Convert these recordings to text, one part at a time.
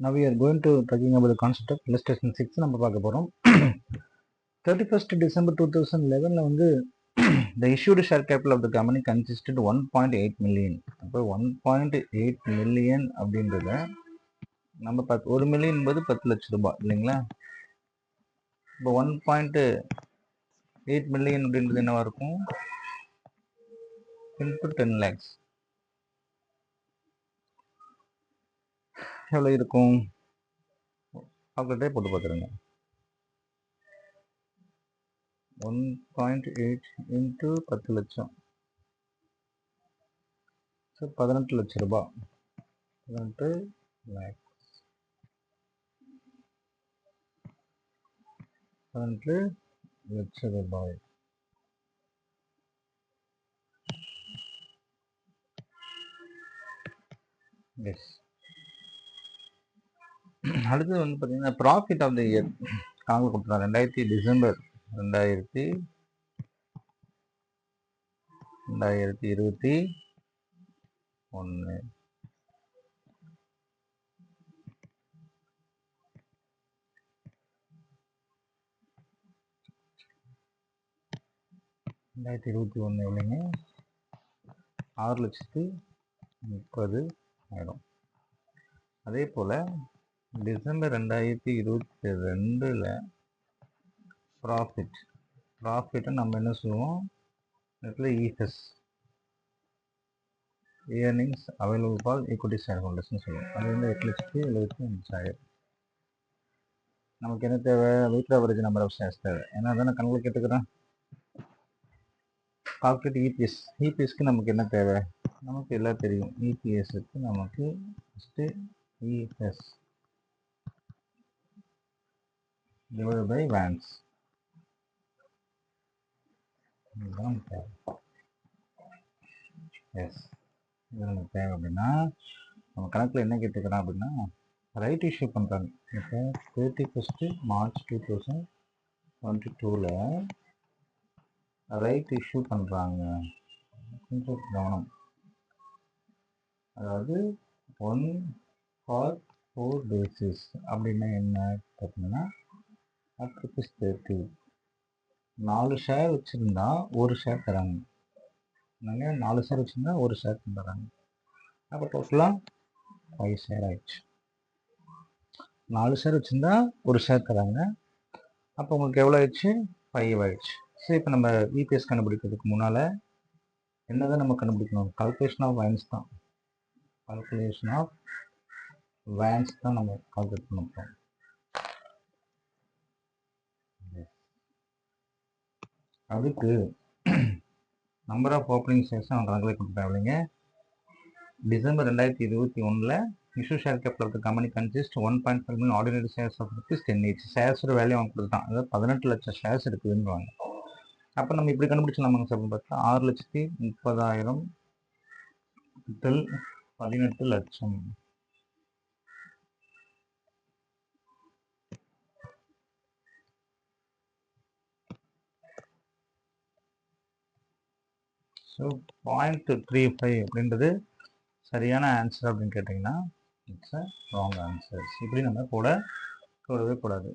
Now we are going to talking about the concept of illustration 6 நம்ம பார்க்க போகிறோம். 31st December 2011 வந்து the issued share capital of the company consisted 1.8 million. அப்போ 1.8 million அப்படின்றத நம்ம 1 million என்பது 10 லட்சம் ரூபாய் இல்லைங்களா? இப்போ 1.8 மில்லியன் அப்படின்றது என்னவா இருக்கும்? into 10 lakhs எவ்வளோ இருக்கும்? அவங்கள்ட்டே போட்டு பார்த்துருங்க. 1.8 into 10 லட்சம், ஸோ 18 லட்சம் ரூபாய். 18 லேக்ஸ், 18 லட்சம் ரூபாய். எஸ். அடுத்தது வந்து பார்த்தீங்கன்னா ப்ராஃபிட் ஆஃப் த இயர் காங்க கொடுத்துருக்காங்க. டிசம்பர் 2021 இல்லைங்க, 6,30,000. அதே போல் டிசம்பர் 2022 ப்ராஃபிட்டை நம்ம என்ன சொல்லுவோம்? இடத்துல இஎஸ், earnings available for equity share ஹோல்டர்ஸ்னு சொல்லுவோம். அது வந்து 8,75,000. நமக்கு என்ன தேவை? Weight average number of shares தேவை. ஏன்னா அதான் கணக்கில் கேட்டுக்கிறேன். Calculate EPS. இபிஎஸ்க்கு நமக்கு என்ன தேவை? நமக்கு எல்லாம் தெரியும். இபிஎஸ்க்கு நமக்கு first ES divided by VANS. இதுதான் தேவை. எஸ், இது நமக்கு தேவை. அப்படின்னா நம்ம கணக்கில் என்ன கேட்டுக்கிறோம் அப்படின்னா ரைட் இஷ்யூ பண்ணுறாங்க. இப்போ 31 மார்ச் 2022 ரைட் இஷ்யூ பண்ணுறாங்க. கொஞ்சம் கவனம். அதாவது 1 for 4 basis அப்படின்னா என்ன பார்த்தீங்கன்னா ₹30. 4 ஷேர் வச்சுருந்தா 1 ஷேர் தராங்க. நாங்கள் 4 ஷேர் வச்சுருந்தா 1 ஷேர் தராங்க. அப்போ டோட்டலாக 5 ஷேர் ஆயிடுச்சு. 4 ஷேர் வச்சுருந்தா 1 ஷேர் தராங்க. அப்போ உங்களுக்கு எவ்வளோ ஆயிடுச்சு? 5 ஆயிடுச்சு. சரி, இப்போ நம்ம இபிஎஸ் கண்டுபிடிக்கிறதுக்கு முன்னால் என்ன தான் நம்ம கண்டுபிடிக்கணும்? கால்குலேஷன் ஆஃப் வேன்ஸ் தான். கால்குலேஷன் ஆஃப் வேன்ஸ் தான் நம்ம கால்குலேட் பண்ண போகிறோம். அதுக்கு நம்பர் ஆஃப் ஓப்பனிங் ஷேர்ஸ் அவங்க கணக்கில் கொடுத்துட்டாங்க இல்லைங்க. December 2021 issue share capital of the company consist 1.5 million ordinary shares of ₹10 each. ஷேர்ஸோட வேல்யூ அவங்க கொடுத்துட்டான். அதாவது 18 லட்சம் ஷேர்ஸ் இருக்குதுன்னு. அப்போ நம்ம இப்படி கண்டுபிடிச்சலாமாங்க சார் பார்த்தா 6,30,000 18 லட்சம். ஸோ 0.35 அப்படின்றது சரியான ஆன்சர் அப்படின்னு கேட்டிங்கன்னா இட்ஸ் அ ராங் ஆன்சர். இப்படி நம்ம போடவே கூடாது.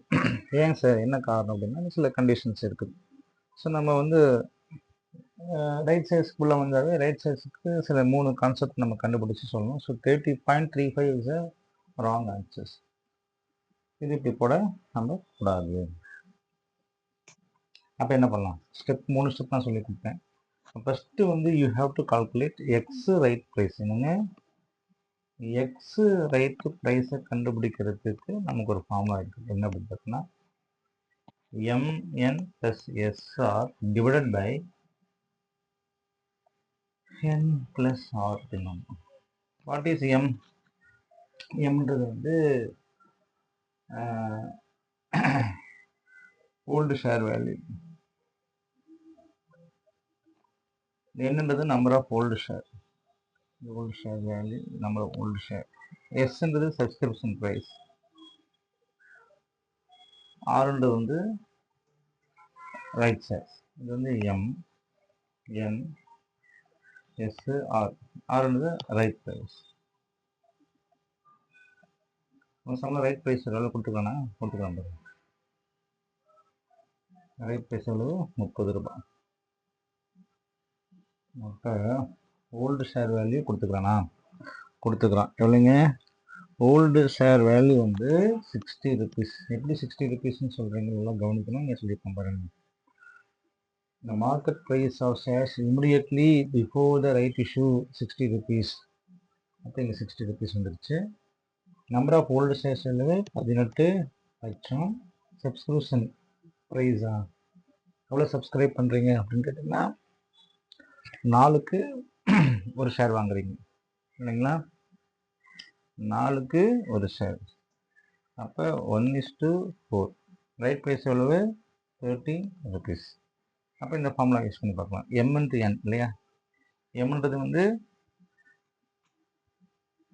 ஏங்க சார், என்ன காரணம் அப்படின்னா சில கண்டிஷன்ஸ் இருக்குது. ஸோ நம்ம வந்து ரைட் சைஸ்க்குள்ளே வந்தாவே ரைட் சைஸுக்கு சில 3 கான்செப்ட் நம்ம கண்டுபிடிச்சி சொல்லணும். So 30.35 is a wrong answers. இது இப்படி போட நம்ம கூடாது. அப்போ என்ன பண்ணலாம்? 3 ஸ்டெப் நான் சொல்லி கொடுத்தேன். ஃபஸ்ட்டு வந்து you have to calculate ex right price. என்னங்க, எக்ஸ் ரைட் ப்ரைஸை கண்டுபிடிக்கிறதுக்கு நமக்கு ஒரு ஃபார்முலா இருக்குது. என்ன அப்படின்னு பார்த்தீங்கன்னா mn plus sr divided by n plus r. What is m? mன்றது வந்து ஓல்டு ஷேர் வேல்யூ. என்னன்றது number of old share. Old share value, number of old share. எஸ்ன்றது சப்ஸ்கிரிப்ஷன் ப்ரைஸ். ஆறுன்றது வந்து ரைட் ஷேர்ஸ். இது வந்து எம் என் எஸ் ஆர். ஆறுன்றது right price. சம்பளம் ரைட் ப்ரைஸ் எவ்வளோ கொடுத்துக்கலாம் பாருங்க. ரைட் ப்ரைஸ் எவ்வளோ 30 ரூபாய். அப்போ ஓல்டு ஷேர் வேல்யூ கொடுத்துக்கிறான் எவ்வளோங்க? ஓல்டு ஷேர் வேல்யூ வந்து 60 rupees. எப்படி 60 rupeesன்னு சொல்கிறீங்க? எல்லாம் கவனிக்கணும். நீங்கள் சொல்லியிருக்கேன் பாருங்க. The market price of shares immediately before the right issue 60 rupees. அப்போ இங்கே 60 rupees வந்துருச்சு. நம்பர் ஆஃப் ஓல்டு ஷேர்ஸ் எவ்வளவு? 18 லட்சம். சப்ஸ்கிரிப்ஷன் ப்ரைஸா எவ்வளோ சப்ஸ்கிரைப் பண்ணுறீங்க அப்படின்னு கேட்டிங்கன்னா 4க்கு ஒரு ஷேர் வாங்குறீங்க இல்லைங்களா? 4க்கு ஒரு ஷேர். அப்போ 1:4. ரைட் ப்ரைஸ் எவ்வளவு? 30 rupees. அப்போ இந்த ஃபார்முலா யூஸ் பண்ணி பார்க்கலாம். M×N இல்லையா? எம்ன்றது வந்து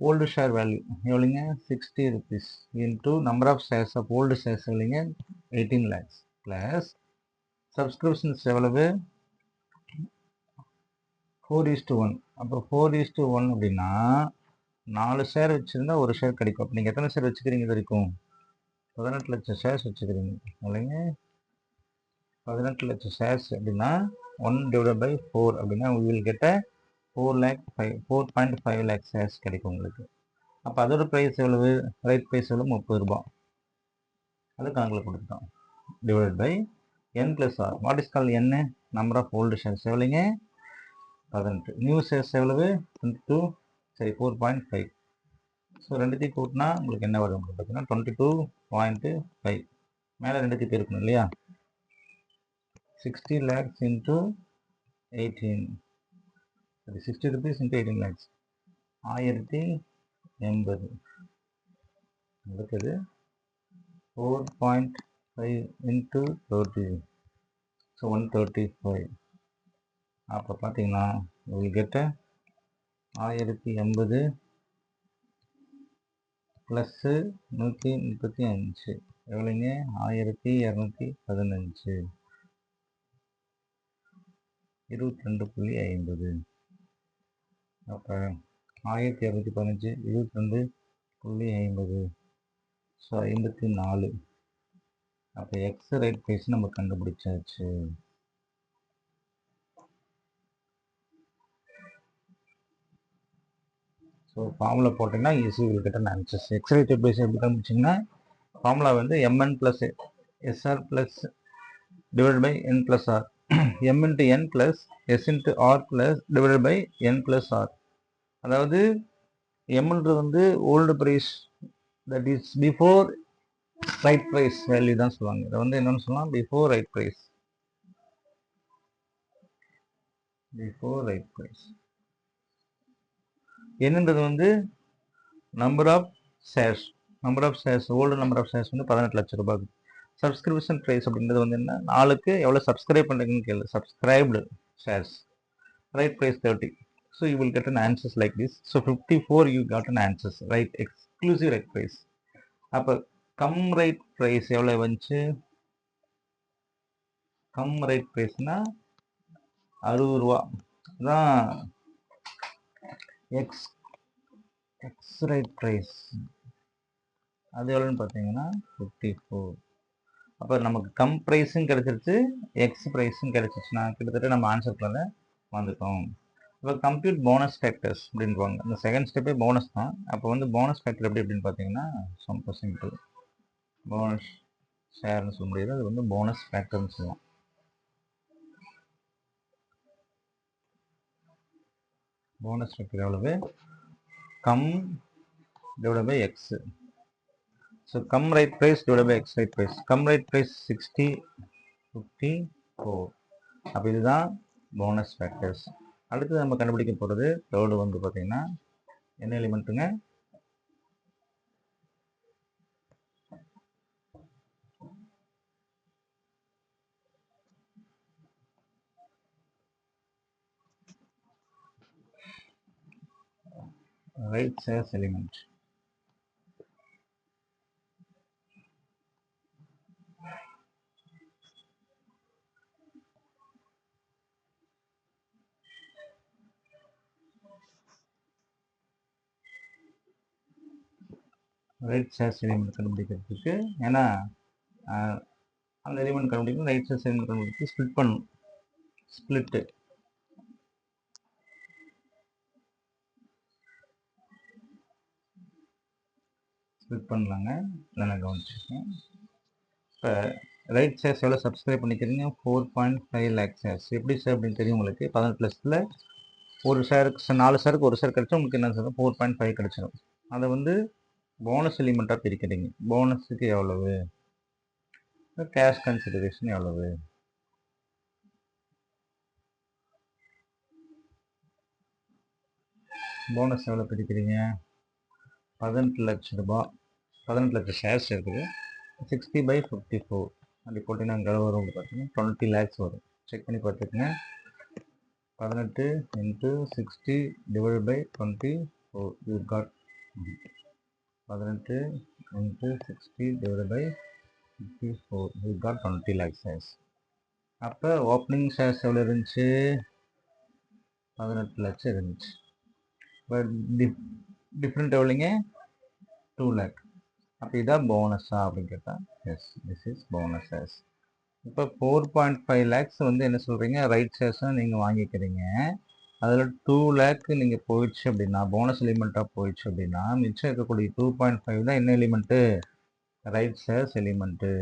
ஓல்டு ஷேர் வேல்யூ எவ்வளோங்க? 60 rupees into number of shares of old shares எவ்வளோங்க? 18 lakhs ப்ளஸ் சப்ஸ்கிரிப்ஷன்ஸ் எவ்வளவு? 4:1. அப்போ 4:1 அப்படின்னா 4 ஷேர் வச்சுருந்தா ஒரு ஷேர் கிடைக்கும். அப்போ நீங்கள் எத்தனை ஷேர் வச்சுக்கிறீங்க? இது வரைக்கும் 18 லட்சம் ஷேர்ஸ் வச்சுக்கிறீங்க இல்லைங்க? 18 லட்சம் ஷேர்ஸ் அப்படின்னா 1/4 அப்படின்னா வில் கெட்ட 4.5 lakh ஷேர்ஸ் கிடைக்கும் உங்களுக்கு. அப்போ அதோட ப்ரைஸ் எவ்வளவு? ரைட் ப்ரைஸ் எவ்வளவு? 30 ரூபாய். அது கணக்கில் கொடுத்துட்டோம். Divide by N+R. What is call N? Number of old shares எவ்வளோங்க? 18. நியூ ஷேர்ஸ் எவ்வளவு? 22. சரி 4.5. ஸோ ரெண்டுத்தையும் கூட்டினா உங்களுக்கு என்ன வரும் பார்த்தீங்கன்னா 22.5. மேலே ரெண்டுத்தையும் பேருக்கணும் இல்லையா? 60 lakhs into 18. சரி 60 rupees into 18 lakhs 1080. அடுத்தது 4.5 into 30. ஸோ 135. அப்போ பார்த்தீங்கன்னா உங்களுக்கு கெட்ட 1080 ப்ளஸ்ஸு 135 எவ்வளோங்க? 1215. 22.50. அப்போ 1215 22.50. ஸோ 54. அப்போ எக்ஸ் ரைட் ப்ரைஸ் நம்ம கண்டுபிடிச்சாச்சு. ஸோ ஃபார்முலா போட்டிங்கன்னா easy will get an answers. Ex right price எப்படி கண்டுபிடிச்சிங்கன்னா ஃபார்முலா வந்து mn + SR plus divide by N+R. M×N plus S×R plus divide by N+R. அதாவது எம்ன்றது வந்து old price, that is before right price value தான் சொல்லுவாங்க. இதை வந்து என்னன்னு சொல்லலாம்? Before right price. என்னன்றது வந்து number of shares. Old number of shares வந்து 18 லட்சம் ரூபாய். சப்ஸ்கிரிப்ஷன் ப்ரைஸ் அப்படின்றது வந்து என்ன? 4க்கு எவ்வளோ சப்ஸ்கிரைப் பண்ணுறீங்கன்னு கேளு. Subscribed shares. Right price 30. So you will get an answers like this. So 54 you got an answers, right? Exclusive right price. அப்போ கம் ரைட் ப்ரைஸ் எவ்வளோ வந்துச்சு? கம் ரைட் ப்ரைஸ்னா 60 ரூபா தான் எக்ஸ் ரைட் ப்ரைஸ். அது எவ்வளோன்னு பார்த்தீங்கன்னா 54. அப்போ நமக்கு கம் ப்ரைஸும் கிடைச்சிருச்சு, எக்ஸ் ப்ரைஸும் கிடைச்சிச்சுன்னா கிட்டத்தட்ட நம்ம ஆன்சருக்குள்ள வந்துட்டோம். இப்போ கம்ப்யூட் போனஸ் ஃபேக்டர்ஸ் அப்படின்வாங்க. அந்த செகண்ட் ஸ்டெப்பே போனஸ் தான். அப்போ வந்து போனஸ் ஃபேக்டர் எப்படி அப்படின்னு பார்த்தீங்கன்னா ரொம்ப சிம்பிள். போனஸ் ஷேர்னு சொல்ல முடியாது, அது வந்து போனஸ் ஃபேக்டர்னு சொல்லலாம். போனஸ் ஃபேக்டர் எவ்வளவு? Cum divide by ex. So cum right price divide by ex right price. Cum right price 60, 54. அப்போ இதுதான் போனஸ் ஃபேக்டர்ஸ். அடுத்து நம்ம கண்டுபிடிக்க போகிறது தேர்டு வந்து பார்த்தீங்கன்னா என்ன எலிமெண்ட்டுங்க? Right shares element. Right shares element கண்டுபிடிக்கிறதுக்கு, ஏன்னா அந்த எலிமெண்ட் கண்டுபிடிக்கணும், ரைட் ஷேர்ஸ் எலிமெண்ட் கண்டுபிடிச்சு ஸ்ப்ளிட் பண்ணணும். ஸ்ப்ளிட்டு ஸ்ப்ளிட் பண்ணலாங்க. இதை நான் கவனிச்சிருக்கேன். இப்போ ரைட் ஷேர்ஸ் எவ்வளோ சப்ஸ்கிரைப் பண்ணிக்கிறீங்க? 4.5 lakh ஷேர்ஸ். எப்படி சார் அப்படின்னு தெரியும் உங்களுக்கு. 18+ ஒரு ஷேருக்கு 4 ஷேருக்கு ஒரு ஷேர் கிடைச்சா உங்களுக்கு என்ன சார் 4.5 கிடைச்சிடும். அதை வந்து போனஸ் எலிமெண்ட்டாக பிரிக்கிறீங்க. போனஸுக்கு எவ்வளவு, கேஷ் கன்சிடரேஷன் எவ்வளவு, போனஸ் எவ்வளோ பிரிக்கிறீங்க? 18 லட்ச ரூபாய், 18 லட்சம் ஷேர்ஸ் இருக்குது. 60/54 அப்படி போட்டிங்கன்னா அங்கே வரும் உங்களுக்கு பார்த்தீங்கன்னா 20 lakhs வரும். செக் பண்ணி பார்த்துக்குங்க. 18 × 60 / 24 you got 18 × 60 / 54 you got 20 lakhs shares. அப்போ ஓப்பனிங் ஷேர்ஸ் எவ்வளோ இருந்துச்சு? 18 லட்சம் இருந்துச்சு. பட் டிஃப்ரெண்ட் எவ்வளோங்க? 2 lakh. அப்போ இதான் போனஸா அப்படின்னு கேட்டால் yes, this is bonus shares. இப்போ 4.5 lakhs வந்து என்ன சொல்கிறீங்க, ரைட் ஷேர்ஸாக நீங்கள் வாங்கிக்கிறீங்க. அதில் 2 lakh நீங்கள் போயிடுச்சு அப்படின்னா, போனஸ் எலிமெண்ட்டாக போயிடுச்சு அப்படின்னா, மிச்சம் இருக்கக்கூடிய 2.5 தான் என்ன element? Right shares element.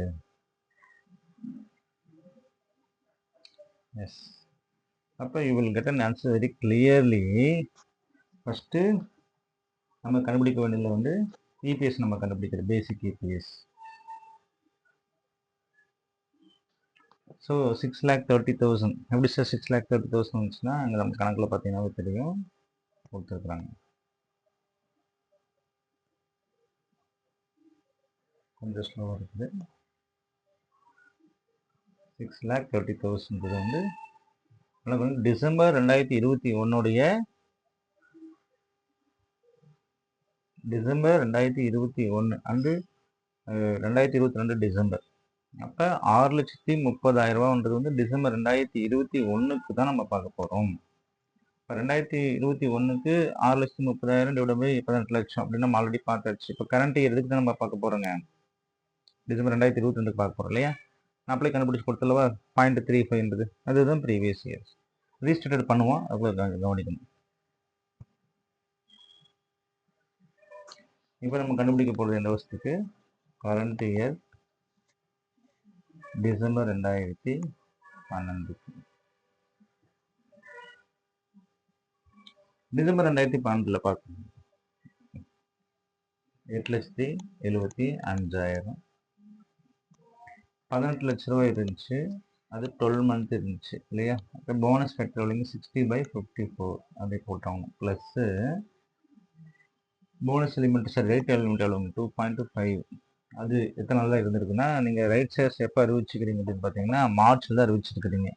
Yes. அப்போ you will get an answer very clearly. First நம்ம கண்டுபிடிக்க வேண்டியதில் வந்து இபிஎஸ் நம்ம கண்டுபிடிக்கிறது, பேசிக் இபிஎஸ். ஸோ 6,30,000 எப்படி சார் 6,30,000 வந்துச்சுன்னா, அங்கே நம்ம கணக்கில் பார்த்தீங்கன்னா தெரியும், கொடுத்துருக்குறாங்க. கொஞ்சம் ஸ்லோவாக இருக்குது. 6,30,000 வந்து டிசம்பர் 2021 டிசம்பர் 2021 அன்று 2022 டிசம்பர். அப்போ 6,30,000 வந்து டிசம்பர் 2021 தான் நம்ம பார்க்க போகிறோம். இப்போ 2021 6,30,000 / 18 லட்சம் அப்படின்னு நம்ம ஆல்ரெடி பார்த்தாச்சு. இப்போ கரண்ட் இயர் எதுக்கு தான் நம்ம பார்க்க போகிறோங்க? டிசம்பர் 2022 பார்க்க போகிறோம் இல்லையா? நான் அப்படியே கண்டுபிடிச்சி கொடுத்தலவா 0.35 அதுதான் ப்ரீவியஸ் இயர்ஸ். ரீஸ்டேட்டட் பண்ணுவோம், அவ்வளோ கவனிக்கணும். இப்போ நம்ம கண்டுபிடிக்க போகிறது எந்த வருஷத்துக்கு? Current year December 2012. டிசம்பர் 2012 பார்க்கணும். 8,75,000. 18 லட்ச ரூபாய் இருந்துச்சு. அது 12 month இருந்துச்சு இல்லையா? அப்போ போனஸ் ஃபேக்டர் எவ்வளோங்க? 60/54 அப்படி போட்டோம். Plus bonus element sir rate element எவ்வளோங்க? 2.5. அது எத்தனை நாள் தான் இருந்திருக்குன்னா, நீங்கள் ரைட் ஷேர்ஸ் எப்போ அறிவிச்சுக்கிறீங்க அப்படின்னு பார்த்தீங்கன்னா, மார்ச்சில் தான் அறிவிச்சிருக்கிறீங்க.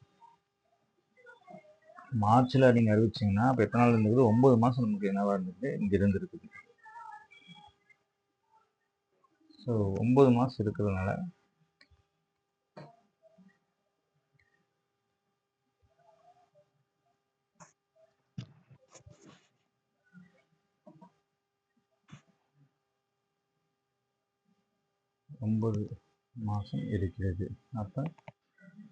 மார்ச்சில் நீங்கள் அறிவிச்சிங்கன்னா அப்போ எத்தனை நாள் இருந்திருக்குது? 9 மாதம் நமக்கு என்னவாக இருந்தது? இங்கே இருந்திருக்குது. ஸோ 9 மாதம் இருக்கிறதுனால இருக்கிறது. அப்போ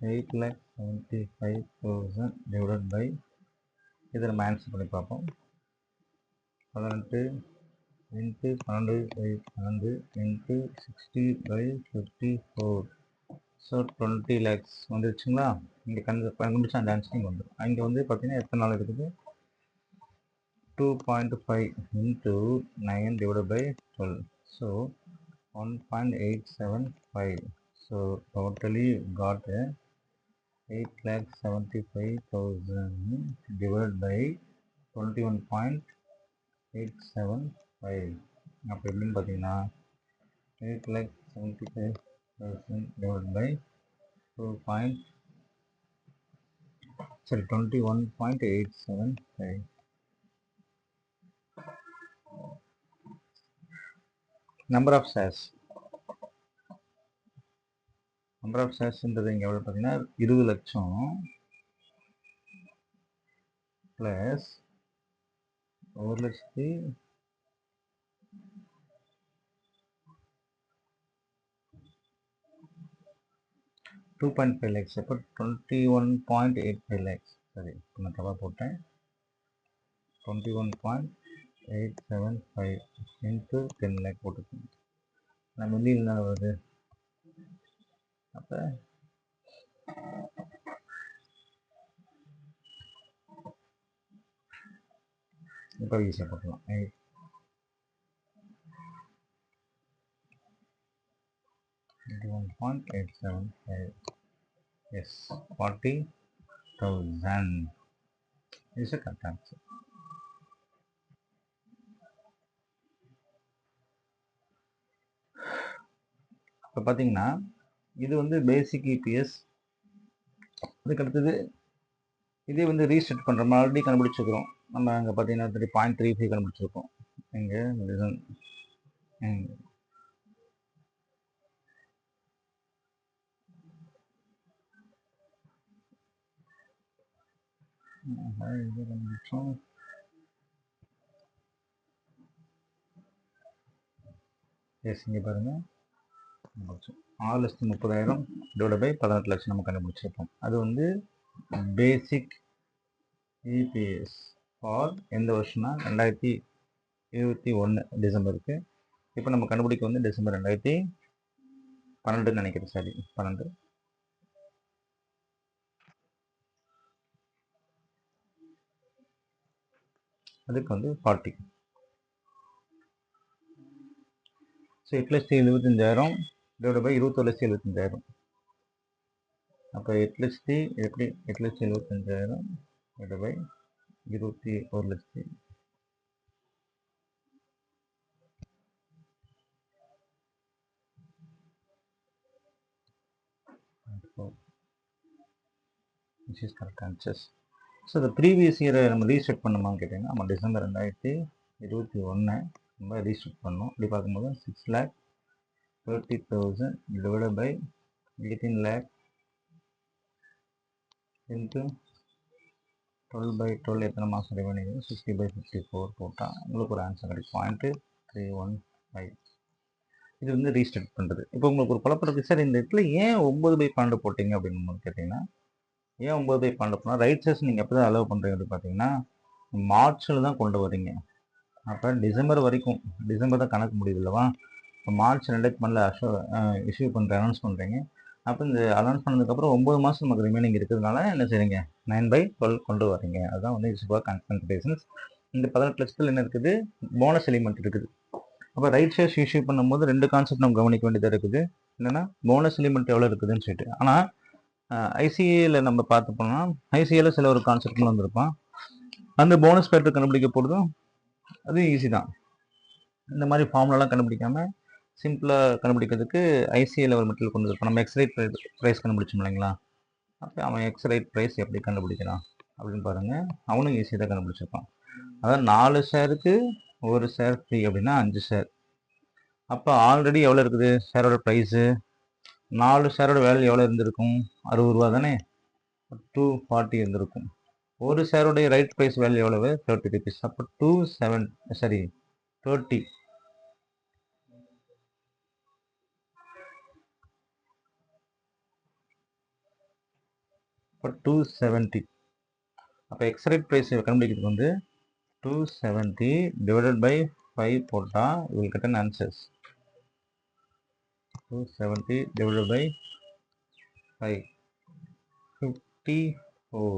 8,75,000 டிவைடட் பை இதை நம்ம ஆன்சர் பண்ணி பார்ப்போம். 18 × 12/12 × 60/54. So 20 lakhs வந்துருச்சுங்களா? இங்கே கண்டுபிடிச்சா அந்த ஆன்சரிங் வந்துடும். அங்கே வந்து பார்த்தீங்கன்னா எத்தனை நாள் இருக்குது? 2.5 × 9 divided by 12. So 1.875. So totally got 8,75,000 divided by 21.875. அப்போ எப்படின்னு பார்த்தீங்கன்னா 8,75,000 divided by 21.875. Number of shares இங்கே எவ்வளோ பார்த்தீங்கன்னா 20 லட்சம் ப்ளஸ் 1,00,000 2.5 lakhs அப்போ 21.85 lakhs. சரி, நான் தவா போட்டேன். 21.875 into 10 lakh போட்டுக்கோங்க. நான் மில்லியில் தான் வருது. அப்போ இப்போ ஈஸியாக போட்டலாம். 21.875. Yes, 40,000 is a correct answer. இப்போ பார்த்தீங்கன்னா இது வந்து பேசிக் இபிஎஸ். அதுக்கு அடுத்தது இதே வந்து ரீசெட் பண்ணுறோம். ஆல்ரெடி கண்டுபிடிச்சிருக்கிறோம். நம்ம அங்கே பார்த்தீங்கன்னா 0.35 கண்டுபிடிச்சிருக்கோம். இங்கே கண்டுபிடிச்சோம். எஸ், இங்கே பாருங்கள், 6,30,000 டிவைட் பை 18 லட்சம் நம்ம கண்டுபிடிச்சிருப்போம். அது வந்து பேசிக் இபிஎஸ் ஃபார் எந்த வருஷம்னா 2021 டிசம்பருக்கு. இப்போ நம்ம கண்டுபிடிக்க வந்து டிசம்பர் 2012 நினைக்கிறேன். சரி, 12. அதுக்கு வந்து 40. So 8,75,000 divide by 21,75,000. அப்போ 8,00,000 எப்படி 8,75,000 divide by 21,00,000. This is correct answers. So இந்த ப்ரீவியஸ் இயரை நம்ம ரீசெட் பண்ணுமான்னு கேட்டிங்கன்னா, நம்ம டிசம்பர் 2021 நம்ம ரீசெட் பண்ணோம். இப்படி பார்க்கும்போது 6,30,000 டிவைட் பை 18 lakh இன்ட்டு 12/12 எத்தனை மாதம் ரிமைனிங் 60/54 போட்டால் உங்களுக்கு ஒரு ஆன்சர் கிடைக்கும் 0.315. இது வந்து ரீஸ்டார்ட் பண்ணுறது. இப்போ உங்களுக்கு ஒரு குழப்பம் இருக்குது, சார் இந்த இடத்துல ஏன் 9/12 போட்டிங்க அப்படின்னு கேட்டிங்கன்னா, ஏன் 9/12 போனால் ரைட் சைஸ் நீங்கள் எப்போ தான் அலோவ் பண்ணுறீங்க அப்படின்னு பார்த்தீங்கன்னா மார்ச்சில் தான் கொண்டு வரீங்க. அப்போ டிசம்பர் வரைக்கும், டிசம்பர் தான் கணக்கு முடியுது இல்லவா? இப்போ மார்ச் 2012 இஷ்யூ பண்ணுற அனௌன்ஸ் பண்ணுறீங்க. அப்போ இந்த அனௌன்ஸ் பண்ணதுக்கப்புறம் 9 மாதம் நமக்கு ரிமைனிங் இருக்கிறதுனால என்ன செய்றீங்க 9/12 கொண்டு வரீங்க. அதுதான் வந்து இட்ஸ் ஃபார் கன்சல்டேஷன்ஸ். இந்த 18 லட்சத்தில் என்ன இருக்குது, போனஸ் எலிமெண்ட் இருக்குது. அப்போ ரைட் ஷேர்ஸ் இஷ்யூ பண்ணும்போது 2 கான்செப்ட் நம்ம கவனிக்க வேண்டியதாக இருக்குது. என்னென்னா போனஸ் எலிமெண்ட் எவ்வளோ இருக்குதுன்னு சொல்லிட்டு. ஆனால் ஐசிஏல நம்ம பார்த்து போனால் ஐசிஏல சில ஒரு கான்செப்ட்லாம் வந்திருப்பான். அந்த போனஸ் ஃபேக்டர் கண்டுபிடிக்க போகிறதும் அது ஈஸி தான். இந்த மாதிரி ஃபார்முலாலாம் கண்டுபிடிக்காமல் சிம்பிளாக கண்டுபிடிக்கிறதுக்கு ஐசிஏ லெவல் மெட்டீரியல் கொண்டு இருப்பான். நம்ம எக்ஸ்ரைட் ப்ரைஸ் கண்டுபிடிச்சோம் இல்லைங்களா? அப்போ அவன் எக்ஸ்ரைட் ப்ரைஸ் எப்படி கண்டுபிடிக்கிறான் அப்படின்னு பாருங்கள். அவனும் ஈஸியாக தான் கண்டுபிடிச்சிருப்பான். அதாவது 4 ஷேருக்கு 1 ஷேர் ஃப்ரீ அப்படின்னா 5 ஷேர். அப்போ ஆல்ரெடி எவ்வளோ இருக்குது ஷேரோட ப்ரைஸு? 4 ஷேரோட வேல்யூ எவ்வளோ இருந்திருக்கும்? 60 ரூபா தானே? 240 இருந்திருக்கும். ஒரு ஷேரோடைய ரைட் ப்ரைஸ் வேல்யூ எவ்வளவு? 30 rupees. அப்போ 30. இப்போ 270. அப்போ எக்ஸ்ரைட் ப்ரைஸ் கண்டுபிடிக்கிறதுக்கு வந்து 270 டிவைடட் பை 5 போட்டால் will get an answers. 270 divided by 5 54.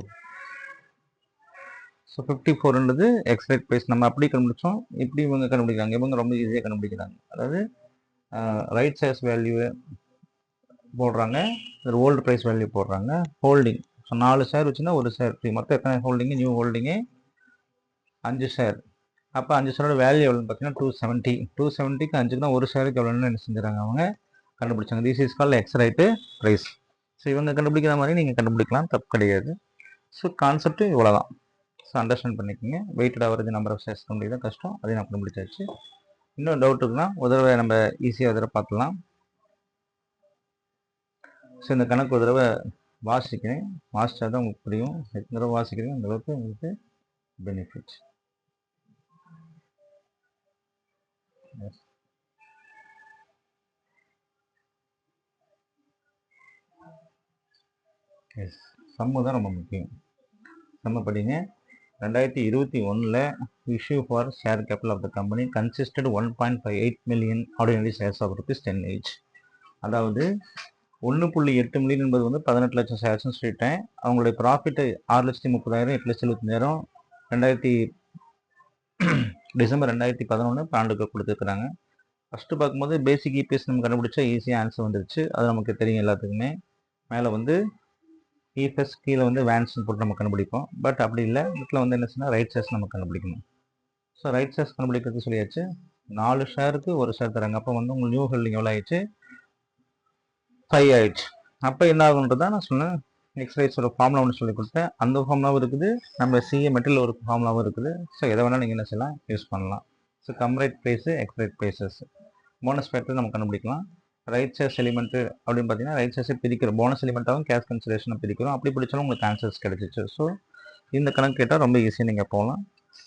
So 54ன்றது எக்ஸ்ரைட் ப்ரைஸ். நம்ம அப்படி கண்டுபிடிச்சோம், இப்படி இவங்க கண்டுபிடிக்கிறாங்க. இவங்க ரொம்ப ஈஸியாக கண்டுபிடிக்கிறாங்க. அதாவது ரைட் சைஸ் வேல்யூ போடுறாங்க, ஓல்டு ப்ரைஸ் வேல்யூ போடுறாங்க, ஹோல்டிங். ஸோ 4 ஷேர் வச்சுன்னா 1 ஷேர் ஃப்ரீ. மொத்தம் எத்தனை ஹோல்டிங்கு? New holding 5 share. அப்போ 5 ஷேரோட வேல்யூ எவ்வளோன்னு பார்த்தீங்கன்னா 270. 270க்கு 5க்கு தான் 1 ஷேருக்கு எவ்வளோன்னு என்ன செஞ்சுறாங்க அவங்க கண்டுபிடிச்சாங்க. This is call ex right price. So இவங்க கண்டுபிடிக்கிற மாதிரி நீங்கள் கண்டுபிடிக்கலாம், தப்பு கிடையாது. ஸோ கான்செப்ட் இவ்வளோ தான். ஸோ அண்டர்ஸ்டாண்ட் பண்ணிக்கோங்க. Weighted average number of shares கண்டுபிடிக்க தான் கஷ்டம், அதையும் நான் கண்டுபிடிச்சாச்சு. இன்னும் டவுட் இருக்குன்னா ஒரு தடவை நம்ம ஈஸியாக ஒரு தடவை பார்க்கலாம். ஸோ இந்த கணக்கு ஒரு தடவை வாசிக்கிறேன், வாசித்தா தான் உங்களுக்கு புரியும். எத்தனை தடவை வாசிக்கிறீங்க அந்த அளவுக்கு உங்களுக்கு பெனிஃபிட். எஸ், சம்மு தான் ரொம்ப முக்கியம். சம்மு படிங்க. 2021 issue for share capital of the company consisted 1.58 million ordinary shares of ₹10 each. அதாவது 1.8 மில்லியன் என்பது வந்து 18 லட்சம் ஷேர்ஸ்னு சொல்லிட்டேன். அவங்களுடைய ப்ராஃபிட்டு 6,30,000, 8,75,000 டிசம்பர் 2011 ஆண்டுக்கு கொடுத்துருக்குறாங்க. ஃபஸ்ட்டு பார்க்கும்போது பேசிக் இபிஎஸ் நம்ம கண்டுபிடிச்சா ஈஸியாக ஆன்சர் வந்துருச்சு. அது நமக்கு தெரியும் எல்லாத்துக்குமே. மேலே வந்து இஎஃப்எஸ், கீழே வந்து வேன்ஸ்னு போட்டு நம்ம கண்டுபிடிப்போம். பட் அப்படி இல்லை, இதில் வந்து என்ன சொன்னால் ரைட் ஷேர்ஸ் நம்ம கண்டுபிடிக்கணும். ஸோ ரைட் ஷேர்ஸ் கண்டுபிடிக்கிறது சொல்லியாச்சு. 4 ஷேருக்கு 1 ஷேர் தராங்க. அப்போ வந்து உங்களுக்கு நியூ ஹோல்டிங் எவ்வளோ ஆயிடுச்சு? 5 ஆயிடுச்சு. அப்போ என்ன ஆகுன்றதான் நான் சொன்னேன். எக்ஸசைஸோட ஃபார்முலா ஒன்று சொல்லி கொடுத்தேன். அந்த ஃபார்முலாவும் இருக்குது, நம்ம சிஏ மெட்டீரியல் ஒரு ஃபார்முலாவும் இருக்குது. ஸோ எதை வேணால் நீங்கள் என்ன செய்யலாம், யூஸ் பண்ணலாம். So cum right price, ex right prices, bonus factor நம்ம கண்டுபிடிக்கலாம். ரைட் ஷேர்ஸ் எலிமெண்ட்டு அப்படின்னு பார்த்தீங்கன்னா ரைட் ஷேர்ஸை பிரிக்கிறோம், போனஸ் எலிமெண்ட்டாகவும் கேஷ் கன்சிடரேஷனை பிரிக்கிறோம். அப்படி பிடிச்சாலும் உங்களுக்கு ஆன்சர்ஸ் கிடைச்சிச்சு. ஸோ இந்த கணக்கு கேட்டால் ரொம்ப ஈஸியாக நீங்கள் போகலாம்.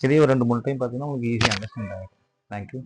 இதே ஒரு 2-3 டைம் பார்த்தீங்கன்னா உங்களுக்கு ஈஸியாக அண்டர்ஸ்டாண்ட் ஆகிடும். தேங்க்யூ.